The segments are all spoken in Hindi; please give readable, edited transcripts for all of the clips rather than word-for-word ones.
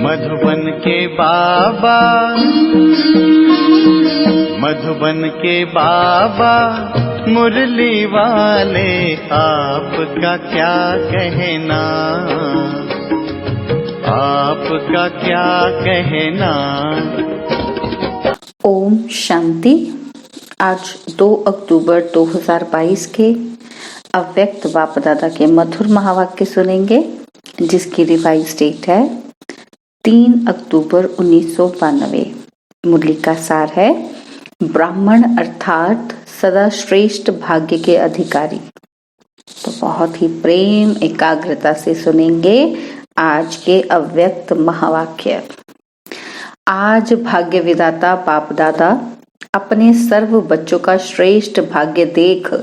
मधुबन के बाबा, मधुबन के बाबा मुरली वाले, आपका क्या कहना, आपका क्या कहना। ओम शांति। आज 2 अक्टूबर 2022 के अव्यक्त बाप दादा के मधुर महावाक्य सुनेंगे, जिसकी रिवाइज डेट है 3 अक्टूबर 1992। मुरली का सार है, ब्राह्मण अर्थात सदा श्रेष्ठ भाग्य के अधिकारी। तो बहुत ही प्रेम एकाग्रता से सुनेंगे आज के अव्यक्त महावाक्य। आज भाग्य विधाता बाप दादा अपने सर्व बच्चों का श्रेष्ठ भाग्य देख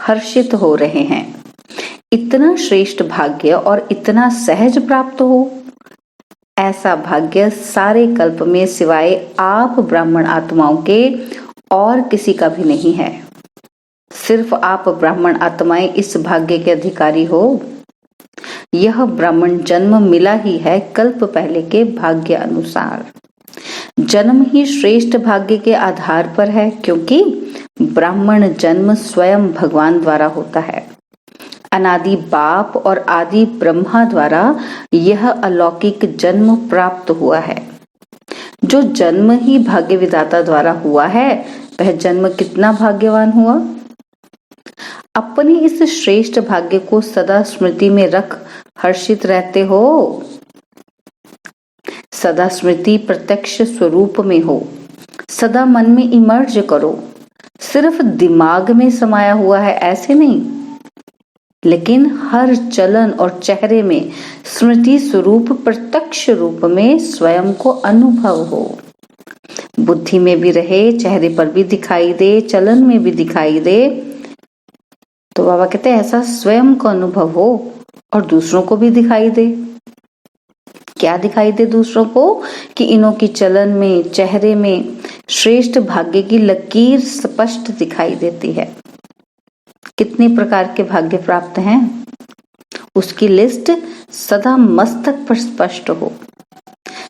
हर्षित हो रहे हैं। इतना श्रेष्ठ भाग्य और इतना सहज प्राप्त हो, ऐसा भाग्य सारे कल्प में सिवाय आप ब्राह्मण आत्माओं के और किसी का भी नहीं है। सिर्फ आप ब्राह्मण आत्माएं इस भाग्य के अधिकारी हो। यह ब्राह्मण जन्म मिला ही है कल्प पहले के भाग्य अनुसार। जन्म ही श्रेष्ठ भाग्य के आधार पर है, क्योंकि ब्राह्मण जन्म स्वयं भगवान द्वारा होता है। अनादि बाप और आदि ब्रह्मा द्वारा यह अलौकिक जन्म प्राप्त हुआ है। जो जन्म ही भाग्य विधाता द्वारा हुआ है, वह जन्म कितना भाग्यवान हुआ। अपने इस श्रेष्ठ भाग्य को सदा स्मृति में रख हर्षित रहते हो। सदा स्मृति प्रत्यक्ष स्वरूप में हो, सदा मन में इमर्ज करो। सिर्फ दिमाग में समाया हुआ है ऐसे नहीं, लेकिन हर चलन और चेहरे में स्मृति स्वरूप प्रत्यक्ष रूप में स्वयं को अनुभव हो। बुद्धि में भी रहे, चेहरे पर भी दिखाई दे, चलन में भी दिखाई दे। तो बाबा कहते हैं ऐसा स्वयं को अनुभव हो और दूसरों को भी दिखाई दे। क्या दिखाई दे दूसरों को? कि इन्हों की चलन में, चेहरे में श्रेष्ठ भाग्य की लकीर स्पष्ट दिखाई देती है। कितने प्रकार के भाग्य प्राप्त हैं, उसकी लिस्ट सदा मस्तक पर स्पष्ट हो।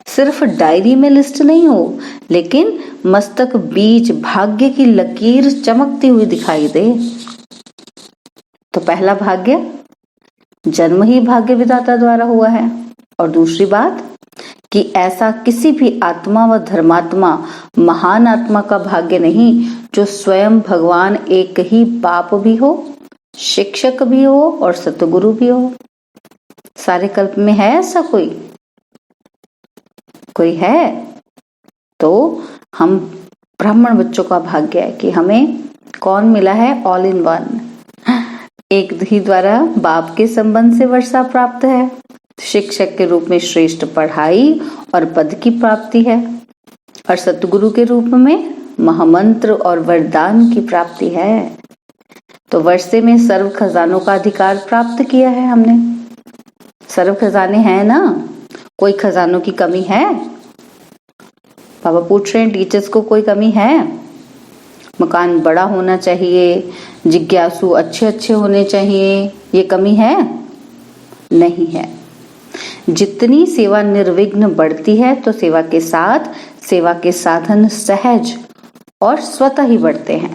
सिर्फ डायरी में लिस्ट नहीं हो, लेकिन मस्तक बीज भाग्य की लकीर चमकती हुई दिखाई दे। तो पहला भाग्य जन्म ही भाग्य विधाता द्वारा हुआ है। और दूसरी बात कि ऐसा किसी भी आत्मा व धर्मात्मा, महान आत्मा का भाग्य नहीं जो स्वयं भगवान एक ही बाप भी हो, शिक्षक भी हो और सतगुरु भी हो। सारे कल्प में है ऐसा कोई? कोई है? तो हम ब्राह्मण बच्चों का भाग्य है कि हमें कौन मिला है? All in one. एक ही द्वारा बाप के संबंध से वर्षा प्राप्त है, शिक्षक के रूप में श्रेष्ठ पढ़ाई और पद की प्राप्ति है, और सतगुरु के रूप में महामंत्र और वरदान की प्राप्ति है। तो वर्षे में सर्व खजानों का अधिकार प्राप्त किया है हमने। सर्व खजाने हैं ना, कोई खजानों की कमी है? बाबा पूछ रहे हैं टीचर्स को, कोई कमी है? मकान बड़ा होना चाहिए, जिज्ञासु अच्छे अच्छे होने चाहिए, ये कमी है? नहीं है। जितनी सेवा निर्विघ्न बढ़ती है, तो सेवा के साथ सेवा के साधन सहज और स्वतः ही बढ़ते हैं।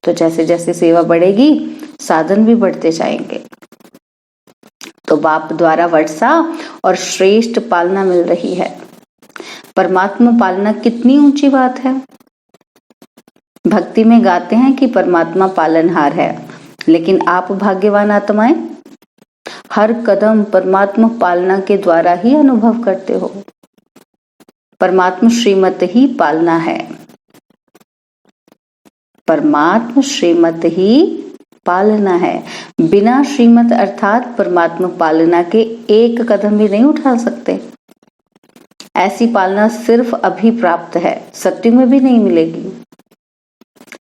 तो जैसे जैसे सेवा बढ़ेगी, साधन भी बढ़ते जाएंगे। तो बाप द्वारा वर्षा और श्रेष्ठ पालना मिल रही है। परमात्मा पालना कितनी ऊंची बात है। भक्ति में गाते हैं कि परमात्मा पालनहार है, लेकिन आप भाग्यवान आत्माएं हर कदम परमात्मा पालना के द्वारा ही अनुभव करते हो। परमात्मा श्रीमत ही पालना है। परमात्मा श्रीमत ही पालना है। बिना श्रीमत अर्थात परमात्मा पालना के एक कदम भी नहीं उठा सकते। ऐसी पालना सिर्फ अभी प्राप्त है, सत्युग में भी नहीं मिलेगी।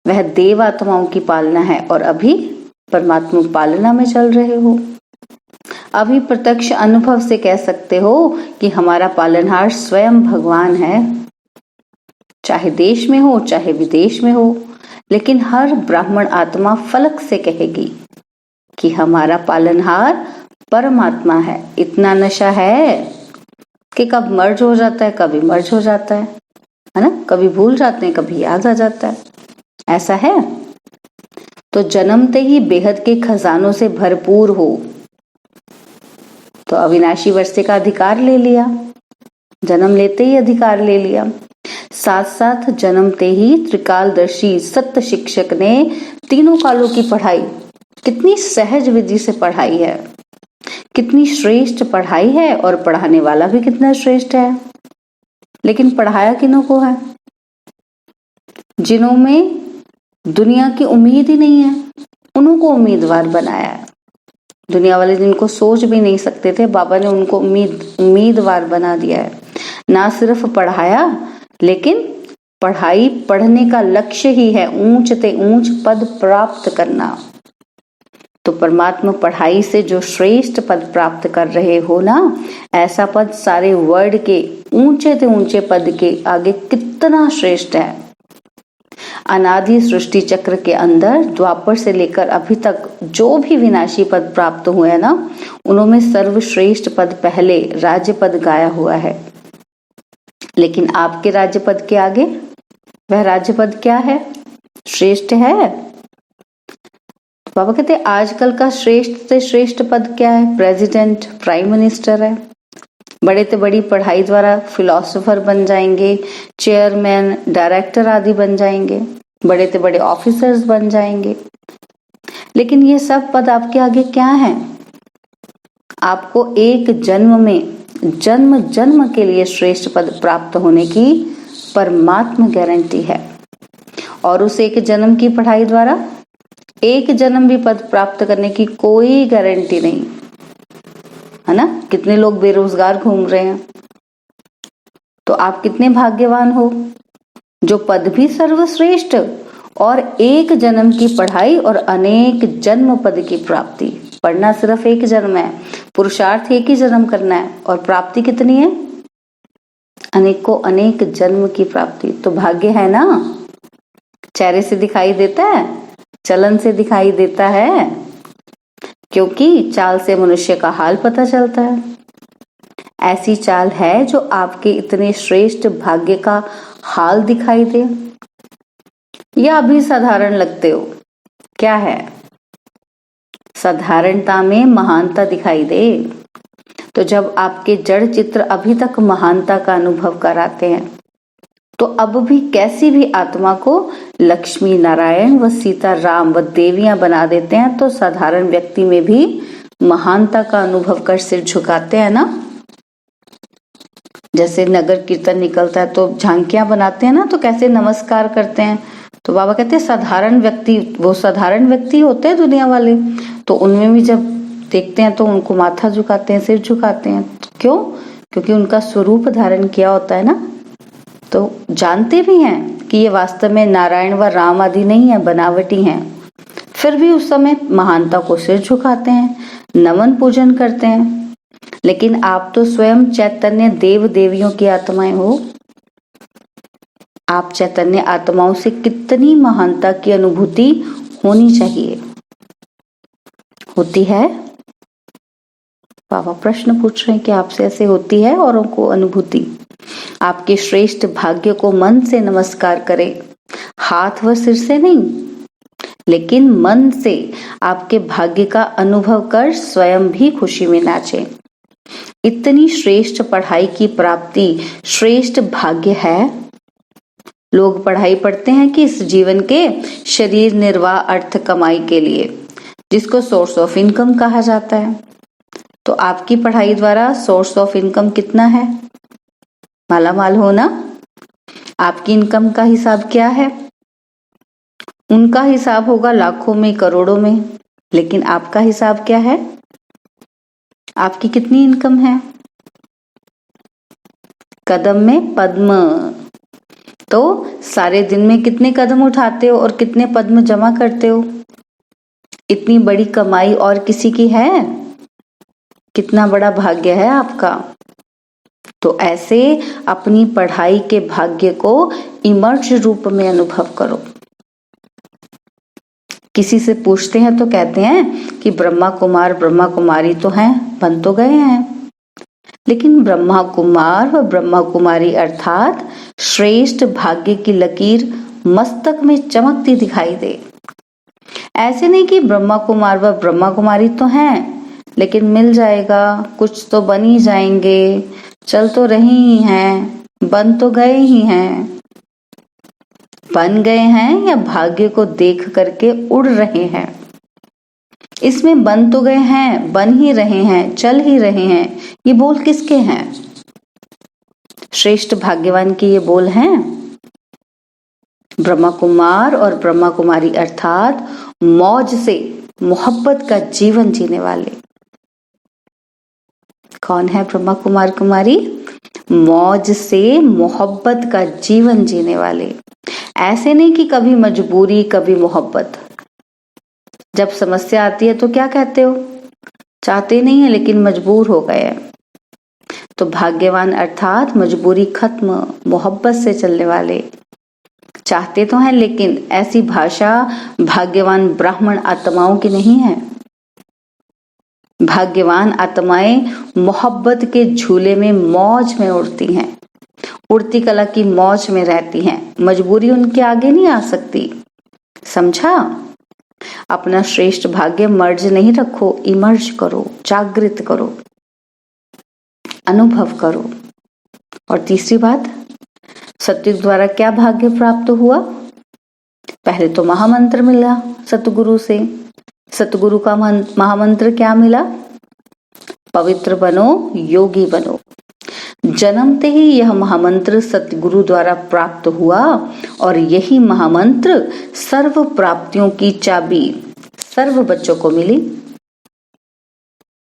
वह देव आत्माओं की पालना है और अभी परमात्मा पालना में चल रहे हो। अभी प्रत्यक्ष अनुभव से कह सकते हो कि हमारा पालनहार स्वयं भगवान है। चाहे देश में हो चाहे विदेश में हो, लेकिन हर ब्राह्मण आत्मा फलक से कहेगी कि हमारा पालनहार परमात्मा है। इतना नशा है कि कब मर्ज हो जाता है, कभी मर्ज हो जाता है ना, कभी भूल जाते हैं, कभी याद आ जाता है, ऐसा है। तो जन्मते ही बेहद के खजानों से भरपूर हो, तो अविनाशी वर्षे का अधिकार ले लिया, जन्म लेते ही अधिकार ले लिया। साथ साथ जन्मते ही त्रिकालदर्शी सत्य शिक्षक ने तीनों कालों की पढ़ाई कितनी सहज विधि से पढ़ाई है, कितनी श्रेष्ठ पढ़ाई है, और पढ़ाने वाला भी कितना श्रेष्ठ है। लेकिन पढ़ाया किन्हों को है? जिन्हों में दुनिया की उम्मीद ही नहीं है, उन्हों को उम्मीदवार बनाया है। दुनिया वाले जिनको सोच भी नहीं सकते थे, बाबा ने उनको उम्मीदवार बना दिया है। ना सिर्फ पढ़ाया, लेकिन पढ़ाई पढ़ने का लक्ष्य ही है ऊंच ते ऊंच पद प्राप्त करना। तो परमात्मा पढ़ाई से जो श्रेष्ठ पद प्राप्त कर रहे हो ना, ऐसा पद सारे वर्ल्ड के ऊंचे ते ऊंचे पद के आगे कितना श्रेष्ठ है। अनादि सृष्टि चक्र के अंदर द्वापर से लेकर अभी तक जो भी विनाशी पद प्राप्त हुए हैं ना, उनमें सर्वश्रेष्ठ पद पहले राज्य पद गाया हुआ है। लेकिन आपके राज्य पद के आगे वह राज्य पद क्या है? श्रेष्ठ है। बाबा कहते आजकल का श्रेष्ठ से श्रेष्ठ पद क्या है? प्रेसिडेंट, प्राइम मिनिस्टर है। बड़े से बड़ी पढ़ाई द्वारा फिलोसोफर बन जाएंगे, चेयरमैन, डायरेक्टर आदि बन जाएंगे, बड़े से बड़े ऑफिसर्स बन जाएंगे। लेकिन ये सब पद आपके आगे क्या है? आपको एक जन्म में, जन्म जन्म के लिए श्रेष्ठ पद प्राप्त होने की परमात्मा गारंटी है। और उस एक जन्म की पढ़ाई द्वारा एक जन्म भी पद प्राप्त करने की कोई गारंटी नहीं है ना। कितने लोग बेरोजगार घूम रहे हैं, तो आप कितने भाग्यवान हो जो पद भी सर्वश्रेष्ठ और एक जन्म की पढ़ाई और अनेक जन्म पद की प्राप्ति। पढ़ना सिर्फ एक जन्म है, पुरुषार्थ एक ही जन्म करना है, और प्राप्ति कितनी है? अनेकों अनेक जन्म की प्राप्ति। तो भाग्य है ना, चेहरे से दिखाई देता है, चलन से दिखाई देता है, क्योंकि चाल से मनुष्य का हाल पता चलता है। ऐसी चाल है जो आपके इतने श्रेष्ठ भाग्य का हाल दिखाई दे, या अभी साधारण लगते हो? क्या है? साधारणता में महानता दिखाई दे। तो जब आपके जड़ चित्र अभी तक महानता का अनुभव कराते हैं, तो अब भी कैसी भी आत्मा को लक्ष्मी नारायण व सीता राम व देवियां बना देते हैं, तो साधारण व्यक्ति में भी महानता का अनुभव कर सिर झुकाते हैं ना। जैसे नगर कीर्तन निकलता है तो झांकियां बनाते हैं ना, तो कैसे नमस्कार करते हैं। तो बाबा कहते हैं साधारण व्यक्ति, वो साधारण व्यक्ति होते हैं दुनिया वाले, तो उनमें भी जब देखते हैं तो उनको माथा झुकाते हैं, सिर झुकाते हैं। क्यों? क्योंकि उनका स्वरूप धारण किया होता है ना। तो जानते भी हैं कि ये वास्तव में नारायण व राम आदि नहीं है, बनावटी हैं, फिर भी उस समय महानता को सिर झुकाते हैं, नमन पूजन करते हैं। लेकिन आप तो स्वयं चैतन्य देव देवियों की आत्माएं हो। आप चैतन्य आत्माओं से कितनी महानता की अनुभूति होनी चाहिए, होती है? बाबा प्रश्न पूछ रहे हैं कि आपसे ऐसे होती है औरों को अनुभूति? आपके श्रेष्ठ भाग्य को मन से नमस्कार करें, हाथ व सिर से नहीं, लेकिन मन से आपके भाग्य का अनुभव कर स्वयं भी खुशी में नाचें। इतनी श्रेष्ठ पढ़ाई की प्राप्ति श्रेष्ठ भाग्य है। लोग पढ़ाई पढ़ते हैं कि इस जीवन के शरीर निर्वाह अर्थ कमाई के लिए, जिसको सोर्स ऑफ इनकम कहा जाता है। तो आपकी पढ़ाई द्वारा सोर्स ऑफ इनकम कितना है? माला माल हो ना। आपकी इनकम का हिसाब क्या है? उनका हिसाब होगा लाखों में, करोड़ों में, लेकिन आपका हिसाब क्या है? आपकी कितनी इनकम है? कदम में पद्म। तो सारे दिन में कितने कदम उठाते हो और कितने पद्म जमा करते हो? इतनी बड़ी कमाई और किसी की है? कितना बड़ा भाग्य है आपका। तो ऐसे अपनी पढ़ाई के भाग्य को इमर्ज रूप में अनुभव करो। किसी से पूछते हैं तो कहते हैं कि ब्रह्मा कुमार ब्रह्मा कुमारी तो हैं, बन तो गए हैं, लेकिन ब्रह्मा कुमार व ब्रह्मा कुमारी अर्थात श्रेष्ठ भाग्य की लकीर मस्तक में चमकती दिखाई दे। ऐसे नहीं कि ब्रह्मा कुमार व ब्रह्मा कुमारी तो हैं, लेकिन मिल जाएगा, कुछ तो बन ही जाएंगे, चल तो रहे ही हैं, बन तो गए ही हैं। बन गए हैं या भाग्य को देख करके उड़ रहे हैं? इसमें बन तो गए हैं, बन ही रहे हैं, चल ही रहे हैं, ये बोल किसके हैं? श्रेष्ठ भाग्यवान के ये बोल हैं। ब्रह्मा कुमार और ब्रह्मा कुमारी अर्थात मौज से मोहब्बत का जीवन जीने वाले। कौन है ब्रह्मा कुमार कुमारी? मौज से मोहब्बत का जीवन जीने वाले। ऐसे नहीं कि कभी मजबूरी कभी मोहब्बत। जब समस्या आती है तो क्या कहते हो? चाहते नहीं है लेकिन मजबूर हो गए हैं। तो भाग्यवान अर्थात मजबूरी खत्म, मोहब्बत से चलने वाले। चाहते तो हैं लेकिन ऐसी भाषा भाग्यवान ब्राह्मण आत्माओं की नहीं है। भाग्यवान आत्माएं मोहब्बत के झूले में मौज में उड़ती हैं, उड़ती कला की मौज में रहती हैं। मजबूरी उनके आगे नहीं आ सकती। समझा? अपना श्रेष्ठ भाग्य मर्ज नहीं रखो, इमर्ज करो, जागृत करो, अनुभव करो। और तीसरी बात, सतयुग द्वारा क्या भाग्य प्राप्त हुआ? पहले तो महामंत्र मिला सतगुरु से। सतगुरु का महामंत्र क्या मिला? पवित्र बनो, योगी बनो। जन्मते ही यह महामंत्र सतगुरु द्वारा प्राप्त हुआ और यही महामंत्र सर्व प्राप्तियों की चाबी सर्व बच्चों को मिली।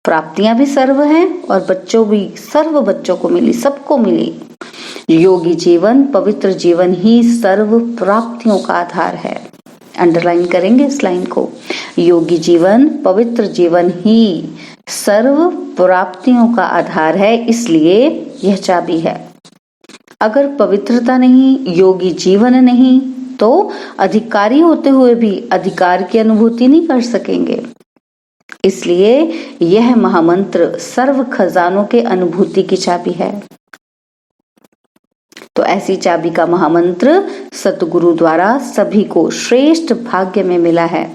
प्राप्तियां भी सर्व हैं और बच्चों भी सर्व बच्चों को मिली, सबको मिली। योगी जीवन, पवित्र जीवन ही सर्व प्राप्तियों का आधार है। अंडरलाइन करेंगे इस लाइन को। योगी जीवन, पवित्र जीवन ही सर्व प्राप्तियों का आधार है, इसलिए यह चाबी है। अगर पवित्रता नहीं, योगी जीवन नहीं, तो अधिकारी होते हुए भी अधिकार की अनुभूति नहीं कर सकेंगे। इसलिए यह महामंत्र सर्व खजानों के अनुभूति की चाबी है। तो ऐसी चाबी का महामंत्र सतगुरु द्वारा सभी को श्रेष्ठ भाग्य में मिला है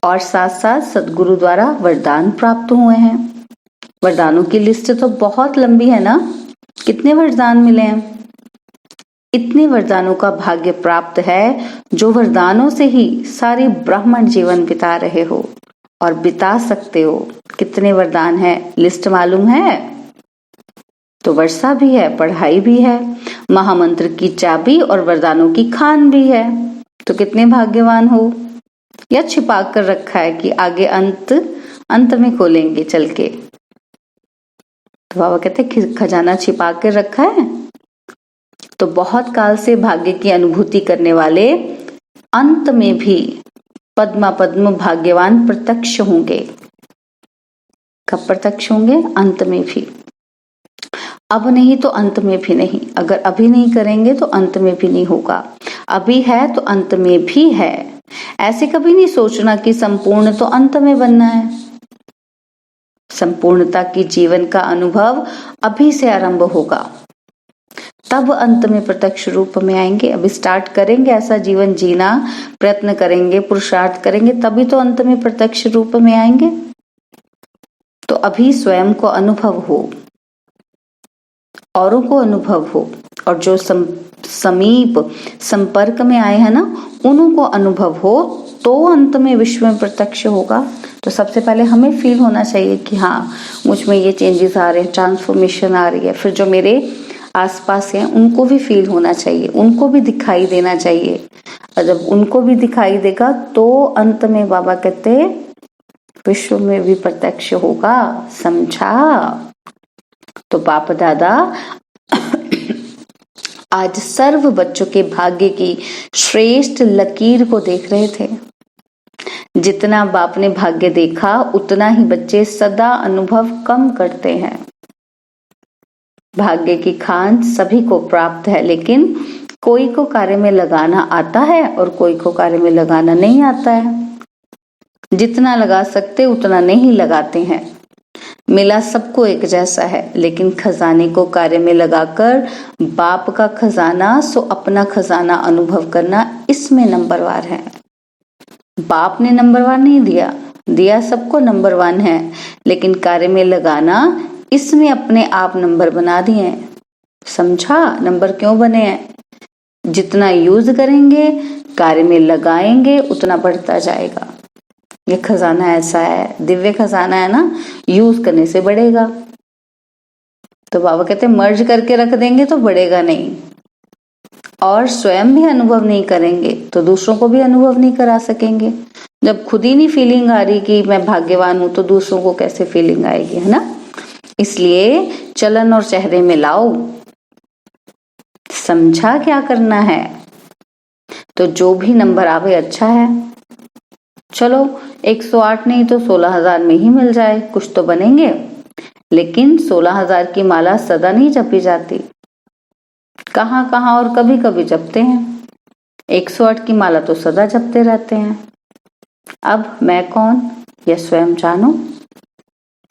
और साथ साथ सतगुरु द्वारा वरदान प्राप्त हुए हैं। वरदानों की लिस्ट तो बहुत लंबी है ना। कितने वरदान मिले हैं? इतने वरदानों का भाग्य प्राप्त है जो वरदानों से ही सारी ब्राह्मण जीवन बिता रहे हो और बिता सकते हो। कितने वरदान है लिस्ट मालूम है? तो वर्षा भी है, पढ़ाई भी है, महामंत्र की चाबी और वरदानों की खान भी है। तो कितने भाग्यवान हो? या छिपा कर रखा है कि आगे अंत में खोलेंगे चल के? तो बाबा कहते खजाना छिपा कर रखा है। तो बहुत काल से भाग्य की अनुभूति करने वाले अंत में भी पद्मा पद्म भाग्यवान प्रत्यक्ष होंगे। कब प्रत्यक्ष होंगे? अंत में भी। अब नहीं तो अंत में भी नहीं। अगर अभी नहीं करेंगे तो अंत में भी नहीं होगा। अभी है तो अंत में भी है। ऐसे कभी नहीं सोचना कि संपूर्ण तो अंत में बनना है। संपूर्णता की जीवन का अनुभव अभी से आरंभ होगा, तब अंत में प्रत्यक्ष रूप में आएंगे। अभी स्टार्ट करेंगे ऐसा जीवन जीना, प्रयत्न करेंगे, पुरुषार्थ करेंगे, तभी तो अंत में प्रत्यक्ष रूप में आएंगे। तो अभी स्वयं को अनुभव हो, औरों को अनुभव हो, और जो समीप संपर्क में आए हैं ना, उन्हीं को अनुभव हो, तो अंत में विश्व में प्रत्यक्ष होगा। तो सबसे पहले हमें फील होना चाहिए कि हाँ, मुझ में ये चेंजेस आ रहे हैं, ट्रांसफॉर्मेशन आ रही है। फिर जो मेरे आसपास हैं उनको भी फील होना चाहिए, उनको भी दिखाई देना चाहिए। और जब उनको भी दिखाई देगा तो अंत में बाबा कहते विश्व में भी प्रत्यक्ष होगा। समझा? तो बाप दादा आज सर्व बच्चों के भाग्य की श्रेष्ठ लकीर को देख रहे थे। जितना बाप ने भाग्य देखा उतना ही बच्चे सदा अनुभव कम करते हैं। भाग्य की खान सभी को प्राप्त है, लेकिन कोई को कार्य में लगाना आता है और कोई को कार्य में लगाना नहीं आता है। जितना लगा सकते उतना नहीं लगाते हैं। मिला सबको एक जैसा है, लेकिन खजाने को कार्य में लगाकर बाप का खजाना सो अपना खजाना अनुभव करना, इसमें नंबरवार है। बाप ने नंबरवार नहीं दिया, दिया सबको नंबर 1 है, लेकिन कार्य में लगाना इसमें अपने आप नंबर बना दिए हैं। समझा नंबर क्यों बने हैं? जितना यूज करेंगे, कार्य में लगाएंगे, उतना बढ़ता जाएगा। ये खजाना ऐसा है, दिव्य खजाना है ना, यूज करने से बढ़ेगा। तो बाबा कहते हैं मर्ज करके रख देंगे तो बढ़ेगा नहीं, और स्वयं भी अनुभव नहीं करेंगे तो दूसरों को भी अनुभव नहीं करा सकेंगे। जब खुद ही नहीं फीलिंग आ रही कि मैं भाग्यवान हूं, तो दूसरों को कैसे फीलिंग आएगी, है ना। इसलिए चलन और चेहरे में लाओ। समझा क्या करना है? तो जो भी नंबर आवे अच्छा है। चलो 108 नहीं तो 16,000 में ही मिल जाए, कुछ तो बनेंगे। लेकिन 16,000 की माला सदा नहीं जपी जाती, कहाँ कहाँ और कभी कभी जपते हैं। 108 की माला तो सदा जपते रहते हैं। अब मैं कौन, यह स्वयं जानो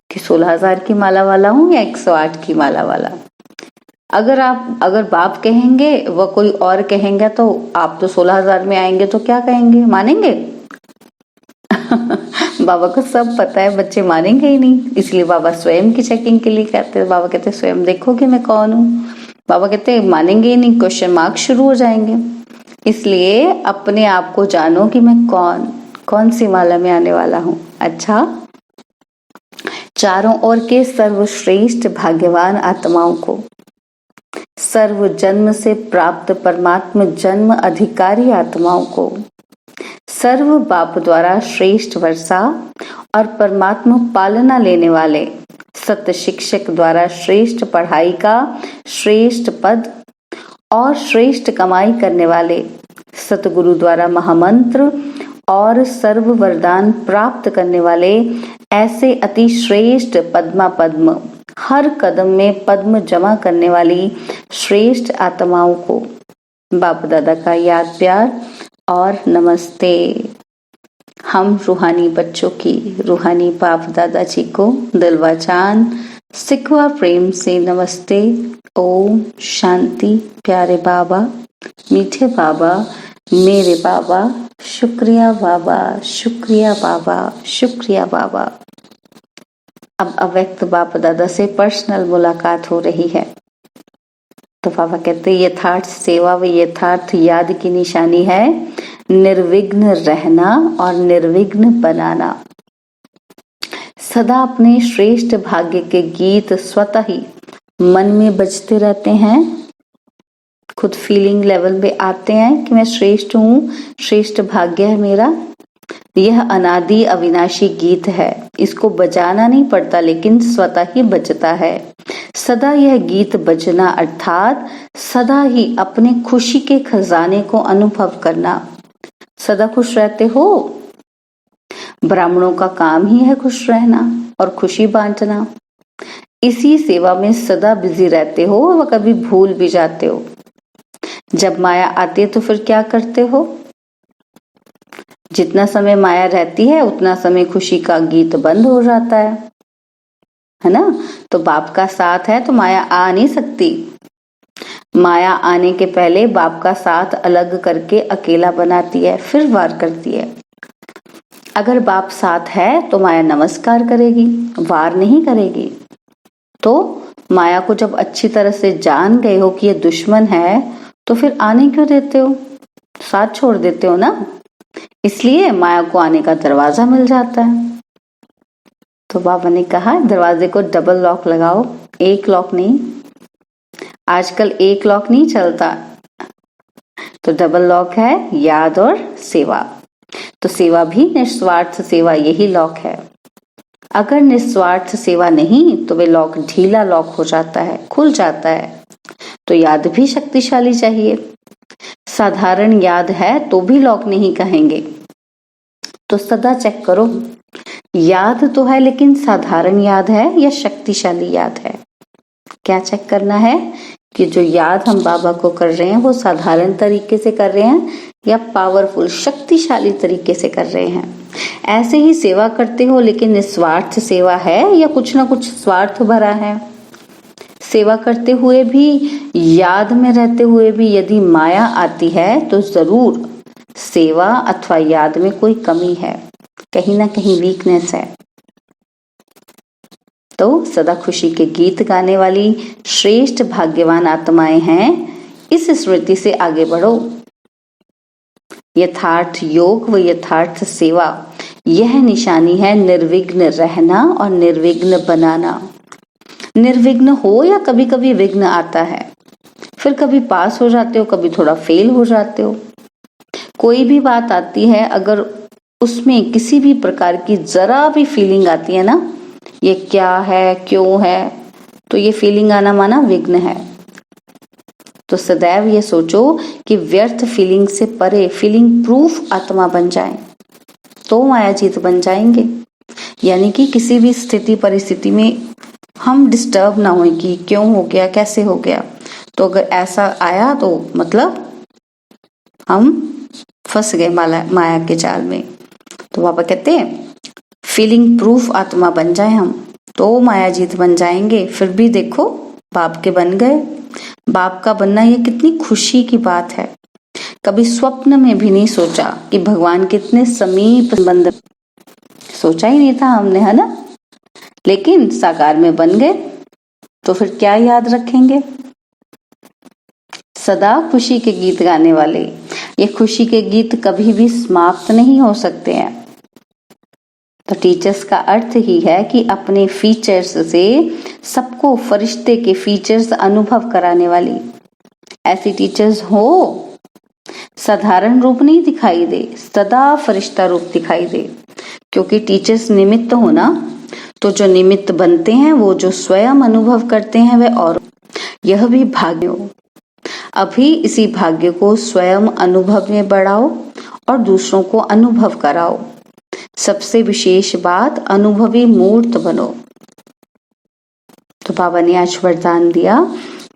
कि 16,000 की माला वाला हूं या 108 की माला वाला। अगर बाप कहेंगे वह कोई और कहेंगे तो आप तो 16,000 में आएंगे, तो क्या कहेंगे, मानेंगे? बाबा को सब पता है, बच्चे मानेंगे ही नहीं। इसलिए बाबा स्वयं की चेकिंग के लिए कहते हैं। बाबा कहते हैं स्वयं देखो कि मैं कौन हूँ। बाबा कहते हैं मानेंगे ही नहीं, क्वेश्चन मार्क शुरू हो जाएंगे। इसलिए अपने आप को जानो कि मैं कौन सी माला में आने वाला हूँ। अच्छा, चारों ओर के सर्वश्रेष्ठ भाग्यवान आत्माओं को, सर्व जन्म से प्राप्त परमात्म जन्म अधिकारी आत्माओं को, सर्व बाप द्वारा श्रेष्ठ वर्षा और परमात्मा पालना लेने वाले सत्य शिक्षक द्वारा श्रेष्ठ पढ़ाई का श्रेष्ठ पद और श्रेष्ठ कमाई करने वाले सतगुरु द्वारा महामंत्र और सर्व वरदान प्राप्त करने वाले ऐसे अति श्रेष्ठ पद्मा पद्म, हर कदम में पद्म जमा करने वाली श्रेष्ठ आत्माओं को बाप दादा का याद प्यार और नमस्ते। हम रूहानी बच्चों की रूहानी बाप दादा जी को दिलवा चांद सिकवा प्रेम से नमस्ते। ओम शांति। प्यारे बाबा, मीठे बाबा, मेरे बाबा, शुक्रिया बाबा, शुक्रिया बाबा, शुक्रिया बाबा। अब अव्यक्त बाप दादा से पर्सनल मुलाकात हो रही है। तो बाबा कहते हैं यथार्थ सेवा व यथार्थ याद की निशानी है निर्विघ्न रहना और निर्विघ्न बनाना। सदा अपने श्रेष्ठ भाग्य के गीत स्वतः ही मन में बजते रहते हैं। खुद फीलिंग लेवल पे आते हैं कि मैं श्रेष्ठ हूँ, श्रेष्ठ भाग्य है मेरा। यह अनादि अविनाशी गीत है, इसको बजाना नहीं पड़ता, लेकिन स्वतः ही बजता है। सदा यह गीत बजना अर्थात सदा ही अपने खुशी के खजाने को अनुभव करना। सदा खुश रहते हो? ब्राह्मणों का काम ही है खुश रहना और खुशी बांटना। इसी सेवा में सदा बिजी रहते हो व कभी भूल भी जाते हो। जब माया आती है तो फिर क्या करते हो? जितना समय माया रहती है उतना समय खुशी का गीत बंद हो जाता है ना। तो बाप का साथ है तो माया आ नहीं सकती। माया आने के पहले बाप का साथ अलग करके अकेला बनाती है, फिर वार करती है। अगर बाप साथ है तो माया नमस्कार करेगी, वार नहीं करेगी। तो माया को जब अच्छी तरह से जान गए हो कि ये दुश्मन है, तो फिर आने क्यों देते हो? साथ छोड़ देते हो ना। इसलिए माया को आने का दरवाजा मिल जाता है। तो बाबा ने कहा दरवाजे को डबल लॉक लगाओ, एक लॉक नहीं। आजकल एक लॉक नहीं चलता, तो डबल लॉक है याद और सेवा। तो सेवा भी निस्वार्थ सेवा, यही लॉक है। अगर निस्वार्थ सेवा नहीं तो वे लॉक ढीला लॉक हो जाता है, खुल जाता है। तो याद भी शक्तिशाली चाहिए। साधारण याद है तो भी लॉक नहीं कहेंगे। तो सदा चेक करो, याद तो है लेकिन साधारण याद है या शक्तिशाली याद है। क्या चेक करना है कि जो याद हम बाबा को कर रहे हैं वो साधारण तरीके से कर रहे हैं या पावरफुल, शक्तिशाली तरीके से कर रहे हैं। ऐसे ही सेवा करते हो लेकिन निस्वार्थ सेवा है या कुछ ना कुछ स्वार्थ भरा है? सेवा करते हुए भी, याद में रहते हुए भी यदि माया आती है तो जरूर सेवा अथवा याद में कोई कमी है, कहीं ना कहीं वीकनेस है। तो सदा खुशी के गीत गाने वाली श्रेष्ठ भाग्यवान आत्माएं हैं, इस स्मृति से आगे बढ़ो। यथार्थ योग व यथार्थ सेवा, यह निशानी है निर्विघ्न रहना और निर्विघ्न बनाना। निर्विघ्न हो या कभी कभी विघ्न आता है, फिर कभी पास हो जाते हो, कभी थोड़ा फेल हो जाते हो। कोई भी बात आती है, अगर उसमें किसी भी प्रकार की जरा भी फीलिंग आती है ना, ये क्या है, क्यों है, तो ये फीलिंग आना माना विघ्न है। तो सदैव ये सोचो कि व्यर्थ फीलिंग से परे फीलिंग प्रूफ आत्मा बन जाए, तो मायाजीत बन जाएंगे। यानी कि किसी भी स्थिति परिस्थिति में हम डिस्टर्ब ना हों कि क्यों हो गया, कैसे हो गया। तो अगर ऐसा आया तो मतलब हम फंस गए माया के जाल में। तो बाबा कहते हैं फीलिंग प्रूफ आत्मा बन जाए हम, तो मायाजीत बन जाएंगे। फिर भी देखो बाप के बन गए। बाप का बनना ये कितनी खुशी की बात है। कभी स्वप्न में भी नहीं सोचा कि भगवान कितने समीप संबंध, सोचा ही नहीं था हमने, है ना। लेकिन साकार में बन गए, तो फिर क्या याद रखेंगे। सदा खुशी के गीत गाने वाले, ये खुशी के गीत कभी भी समाप्त नहीं हो सकते हैं। तो टीचर्स का अर्थ ही है कि अपने फीचर्स से सबको फरिश्ते के फीचर्स अनुभव कराने वाली ऐसी टीचर्स हो। साधारण रूप नहीं दिखाई दे, सदा फरिश्ता रूप दिखाई दे। क्योंकि टीचर्स निमित्त हो ना, तो जो निमित्त बनते हैं वो जो स्वयं अनुभव करते हैं वह और, यह भी भाग्य हो। अभी इसी भाग्य को स्वयं अनुभव में बढ़ाओ और दूसरों को अनुभव कराओ। सबसे विशेष बात, अनुभवी मूर्त बनो। तो बाबा ने आज वरदान दिया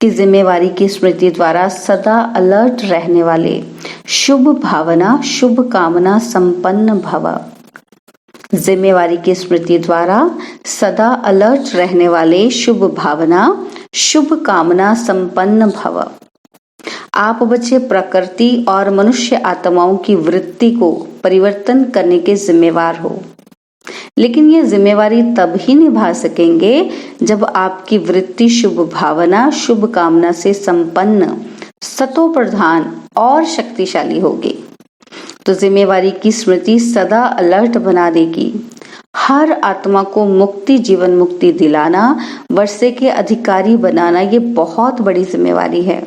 कि जिम्मेवारी की स्मृति द्वारा सदा अलर्ट रहने वाले शुभ भावना शुभ कामना संपन्न भव। जिम्मेवारी की स्मृति द्वारा सदा अलर्ट रहने वाले शुभ भावना शुभ कामना संपन्न भव। आप बच्चे प्रकृति और मनुष्य आत्माओं की वृत्ति को परिवर्तन करने के जिम्मेवार हो। लेकिन ये जिम्मेवारी तब ही निभा सकेंगे जब आपकी वृत्ति शुभ भावना शुभ कामना से संपन्न, सतो प्रधान और शक्तिशाली होगी। तो जिम्मेवारी की स्मृति सदा अलर्ट बना देगी। हर आत्मा को मुक्ति, जीवन मुक्ति दिलाना, वर्षे के अधिकारी बनाना, ये बहुत बड़ी जिम्मेवारी है।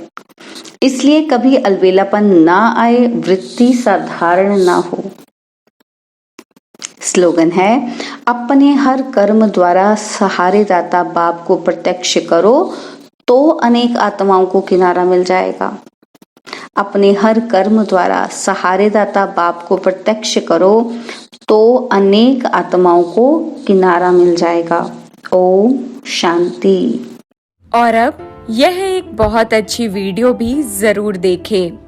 इसलिए कभी अलबेलापन ना आए, वृत्ति साधारण ना हो। स्लोगन है, अपने हर कर्म द्वारा सहारेदाता बाप को प्रत्यक्ष करो तो अनेक आत्माओं को किनारा मिल जाएगा। अपने हर कर्म द्वारा सहारेदाता बाप को प्रत्यक्ष करो तो अनेक आत्माओं को किनारा मिल जाएगा। ओम शांति। और अब यह एक बहुत अच्छी वीडियो भी जरूर देखें।